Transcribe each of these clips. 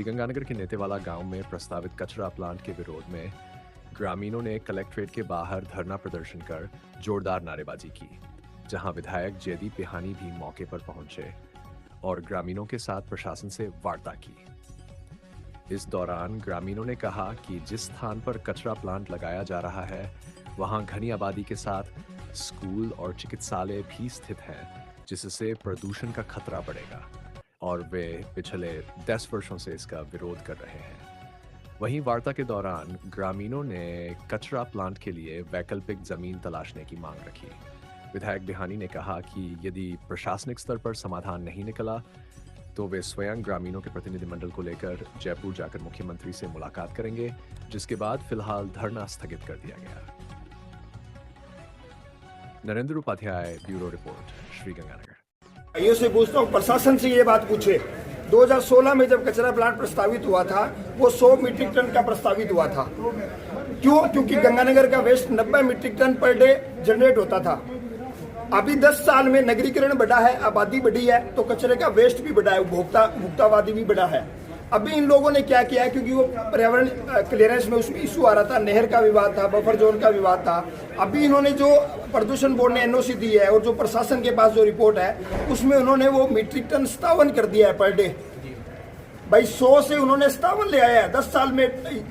श्रीगंगानगर के नेतेवाला गांव में प्रस्तावित कचरा प्लांट के विरोध में ग्रामीणों ने कलेक्ट्रेट के बाहर धरना प्रदर्शन कर जोरदार नारेबाजी की, जहां विधायक जयदीप बिहानी भी मौके पर पहुंचे और ग्रामीणों के साथ प्रशासन से वार्ता की। इस दौरान ग्रामीणों ने कहा कि जिस स्थान पर कचरा प्लांट लगाया जा रहा है वहां घनी आबादी के साथ स्कूल और चिकित्सालय भी स्थित हैं, जिससे प्रदूषण का खतरा बढ़ेगा और वे पिछले 10 वर्षों से इसका विरोध कर रहे हैं। वहीं वार्ता के दौरान ग्रामीणों ने कचरा प्लांट के लिए वैकल्पिक जमीन तलाशने की मांग रखी। विधायक बिहानी ने कहा कि यदि प्रशासनिक स्तर पर समाधान नहीं निकला तो वे स्वयं ग्रामीणों के प्रतिनिधिमंडल को लेकर जयपुर जाकर मुख्यमंत्री से मुलाकात करेंगे, जिसके बाद फिलहाल धरना स्थगित कर दिया गया। Narendra Upadhyay, bureau report, Sriganganagar. भाइयों से पूछता हूँ, प्रशासन से ये बात पूछे। 2016 में जब कचरा प्लांट प्रस्तावित हुआ था वो 100 मीट्रिक टन का प्रस्तावित हुआ था। क्यों? क्योंकि गंगानगर का waste 90 metric ton per day generate होता था। अभी 10 साल में नगरीकरण बढ़ा है, आबादी बढ़ी है, तो कचरे का वेस्ट भी बढ़ा है, उपभोक्तावादी भी बढ़ा है। अभी इन लोगों ने क्या किया है, क्योंकि वो पर्यावरण क्लियरेंस में उसमें इशू आ रहा था, नहर का विवाद था, बफर जोन का विवाद था। अभी इन्होंने जो प्रदूषण बोर्ड ने एनओसी दी है और जो प्रशासन के पास जो रिपोर्ट है उसमें उन्होंने वो मीट्रिक टन 57 कर दिया है पर डे। भाई 100 से उन्होंने 57 ले आया है। 10 साल में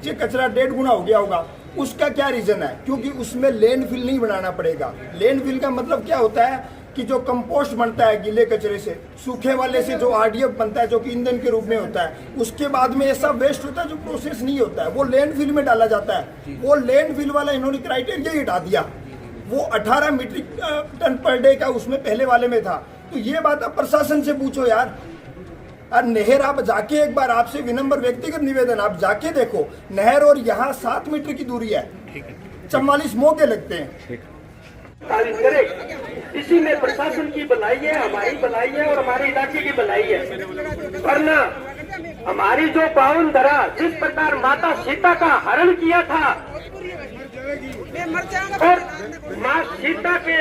ये कचरा 1.5 गुना हो गया होगा। उसका क्या रीजन है? क्योंकि उसमें लैंडफिल नहीं बनाना पड़ेगा। लैंडफिल का मतलब क्या होता है कि जो कंपोस्ट बनता है गीले कचरे से, सूखे वाले से जो आरडीएफ बनता है जो कि ईंधन के रूप में होता है, उसके बाद में ऐसा वेस्ट होता है जो प्रोसेस नहीं होता है, वो लैंडफिल में डाला जाता है। वो लैंडफिल वाला इन्होंने क्राइटेरिया ही हटा दिया। वो 18 मीट्रिक टन पर डे का उसमें पहले वाले में था। तो ये बात आप प्रशासन से पूछो यार। और नहर आप जाके एक बार, आपसे विनम्र व्यक्तिगत निवेदन, आप जाके देखो, नहर और यहाँ 7 मीटर की दूरी है, 44 मौके लगते हैं। करे इसी में प्रशासन की भलाई है, हमारी भलाई है और हमारे इलाके की भलाई है। वरना हमारी जो पावन धरा, जिस प्रकार माता सीता का हरण किया था और माँ सीता के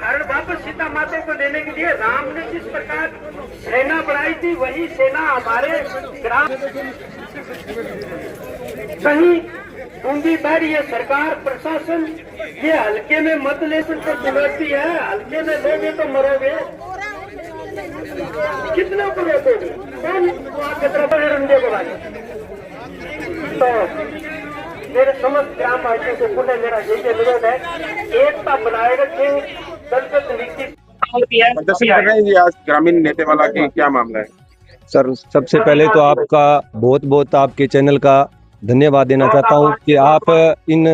हरण वापस सीता माता को लेने के लिए राम ने जिस प्रकार सेना बढ़ाई थी, वही सेना हमारे ग्राम कहीं ऊंगी बह रही है। सरकार, प्रशासन ये हल्के में मत ले सकते, चुनौती है। हल्के में लोगे तो मरोगे। कितना को रोकोगे? कौन रंडे को लागे? तो मेरे समस्त ग्राम वासियों से पुनः मेरा यही अनुरोध है, एकता बनाए रखें। दलगत नीति प्रदर्शन कर रहे हैं आज ग्रामीण नेतेवाला के, क्या मामला है? सर, सबसे पहले तो आपका बहुत बहुत आपके चैनल का धन्यवाद देना चाहता हूं कि आप इन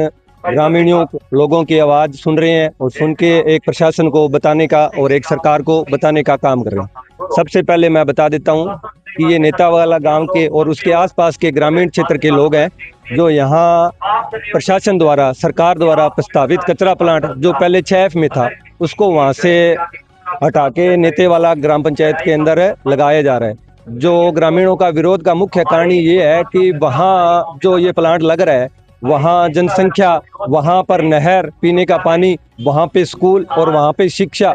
ग्रामीणों लोगों की आवाज सुन रहे हैं और सुन के एक प्रशासन को बताने का और एक सरकार को बताने का काम कर रहे हैं। सबसे पहले मैं बता देता हूं कि ये नेतावाला गांव के और उसके आसपास के ग्रामीण क्षेत्र के लोग हैं जो यहाँ प्रशासन द्वारा, सरकार द्वारा प्रस्तावित कचरा प्लांट जो पहले 6F में था उसको वहां से हटा के नेतेवाला ग्राम पंचायत के अंदर लगाया जा रहा है। जो ग्रामीणों का विरोध का मुख्य कारण ये है कि वहाँ जो ये प्लांट लग रहा है वहाँ जनसंख्या, वहाँ पर नहर, पीने का पानी, वहाँ पे स्कूल और वहाँ पे शिक्षा,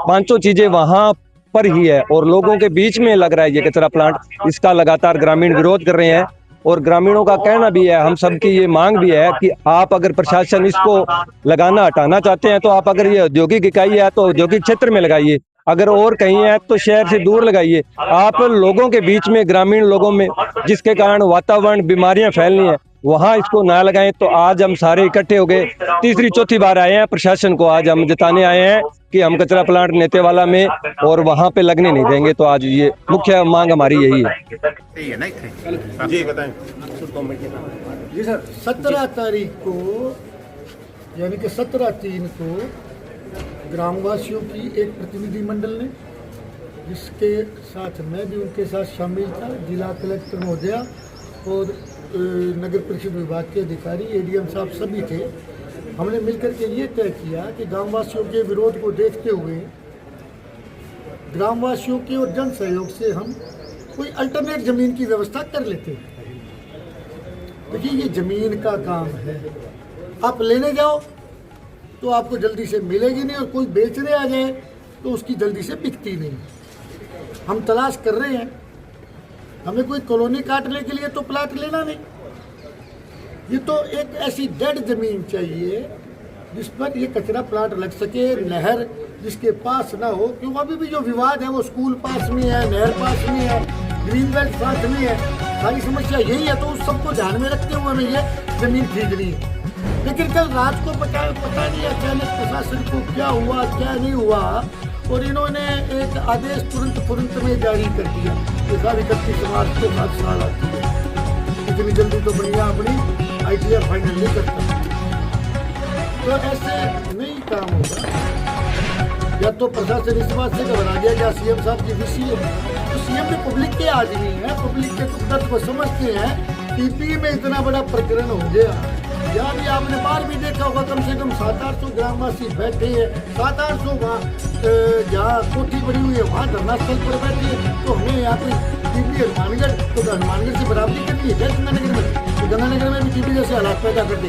5 चीजें वहाँ पर ही है और लोगों के बीच में लग रहा है ये कचरा प्लांट। इसका लगातार ग्रामीण विरोध कर रहे हैं और ग्रामीणों का कहना भी है, हम सबकी ये मांग भी है कि आप अगर प्रशासन इसको लगाना हटाना चाहते हैं तो आप अगर ये औद्योगिक इकाई है तो औद्योगिक क्षेत्र में लगाइए, अगर और कहीं है तो शहर से दूर लगाइए। आप लोगों के बीच में, ग्रामीण लोगों में, जिसके कारण वातावरण बीमारियां फैलनी है, वहां इसको ना लगाएं। तो आज हम सारे इकट्ठे हो गए, तीसरी चौथी बार आए हैं। प्रशासन को आज हम जताने आए हैं कि हम कचरा प्लांट नेतेवाला में और वहां पे लगने नहीं देंगे। तो आज ये मुख्य मांग हमारी यही है। जी बताएं। जी सर, 17 तारीख को यानी कि 17/3 को ग्रामवासियों की एक प्रतिनिधिमंडल ने, जिसके साथ मैं भी उनके साथ शामिल था, जिला कलेक्टर महोदया और नगर परिषद विभाग के अधिकारी, एडीएम साहब सभी थे। हमने मिलकर के ये तय किया कि ग्रामवासियों के विरोध को देखते हुए ग्रामवासियों के और जन सहयोग से हम कोई अल्टरनेट जमीन की व्यवस्था कर लेते हैं। देखिए, ये जमीन का काम है, आप लेने जाओ तो आपको जल्दी से मिलेगी नहीं और कोई बेचने आ जाए तो उसकी जल्दी से बिकती नहीं। हम तलाश कर रहे हैं हमें कोई कॉलोनी काटने के लिए तो प्लाट लेना नहीं, ये तो एक ऐसी डेड जमीन चाहिए जिस पर ये कचरा प्लांट लग सके, नहर जिसके पास ना हो। क्योंकि अभी भी जो विवाद है वो स्कूल पास में है, नहर पास में है, ग्रीन बेल्ट पास में है, सारी समस्या यही है। तो उस सबको ध्यान में रखते हुए हमें ये जमीन खरीदनी है। लेकिन कल रात को पता नहीं अचानक प्रशासन को क्या हुआ क्या नहीं हुआ, और इन्होंने एक आदेश तुरंत में जारी कर दिया कि सारी 31 मार्च को 7 साल आती है। इतनी जल्दी तो बढ़िया अपनी ITR फाइनल नहीं करता, तो ऐसे नहीं काम होगा। या तो प्रशासन इस बात से घबरा गया क्या CM साहब की विषय है, तो CM भी पब्लिक के आदमी है, पब्लिक के दुख दर्द को समझते हैं। TP में इतना बड़ा प्रकरण हो गया, यहाँ भी आपने बाहर भी देखा होगा, कम से कम 700-800 ग्रामवासी बैठे हैं, 700-800 वहाँ जहाँ कोठी बनी हुई है वहाँ धरना स्थल पर बैठे हैं। तो हमें यहाँ पे TP हनुमानगढ़, तो हनुमानगढ़ से बराबरी करनी है गंगानगर में, तो गंगानगर में भी TP जैसे हालात पैदा कर दे।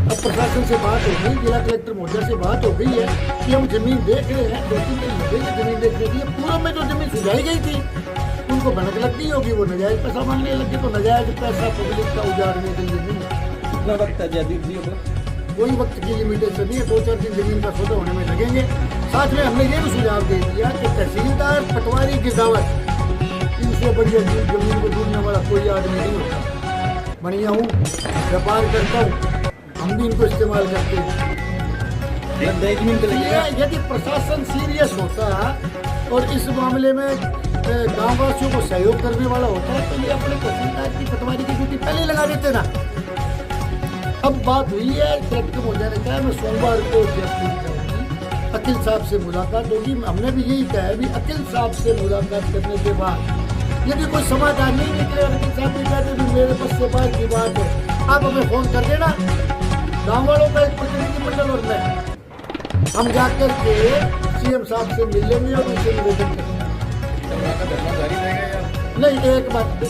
अब प्रशासन से बात हो गई, जिला कलेक्टर महोदय से बात हो गई है कि हम जमीन देख रहे हैं, 2-3 दिन लगेंगे जमीन देखने के लिए। पूर्व में जो जमीन सुझाई गई थी उनको भनक लग गई होगी, वो नजायज पैसा मांगने लगे, तो नजायज पैसा पब्लिक का उजाड़ने के लिए नहीं। कितना वक्त है जदीद जी? कोई वक्त की लिमिटेशन नहीं है, 2-4 दिन जमीन का सौदा होने में लगेंगे। साथ में हमने ये भी सुझाव दे दिया कि तहसीलदार, पटवारी, गिरदावत, इनसे बढ़िया जमीन को ढूंढने वाला कोई आदमी नहीं होता। बढ़िया हूँ, व्यापार करता हूँ, हम भी इनको इस्तेमाल करते हैं। यदि प्रशासन सीरियस होता और इस मामले में गाँव वासियों को सहयोग करने वाला होता है तो ये अपने तहसीलदार की, पटवारी की ड्यूटी पहले लगा देते ना। अब बात हुई है, कलेक्टर महोदय ने कहा मैं सोमवार को जयपुर जाऊंगी, अकील साहब से मुलाकात होगी। हमने भी यही कहा है भी अकील साहब से मुलाकात करने के बाद यदि कोई समाधान नहीं निकले, अकील साहब भी कहते भी मेरे बस से बाहर की बात है, आप हमें फोन कर देना, गाँव वालों का एक प्रतिनिधिमंडल और मैं, हम जाकर के CM साहब से मिल लेंगे और उनसे निवेदन करेंगे। नहीं, एक बात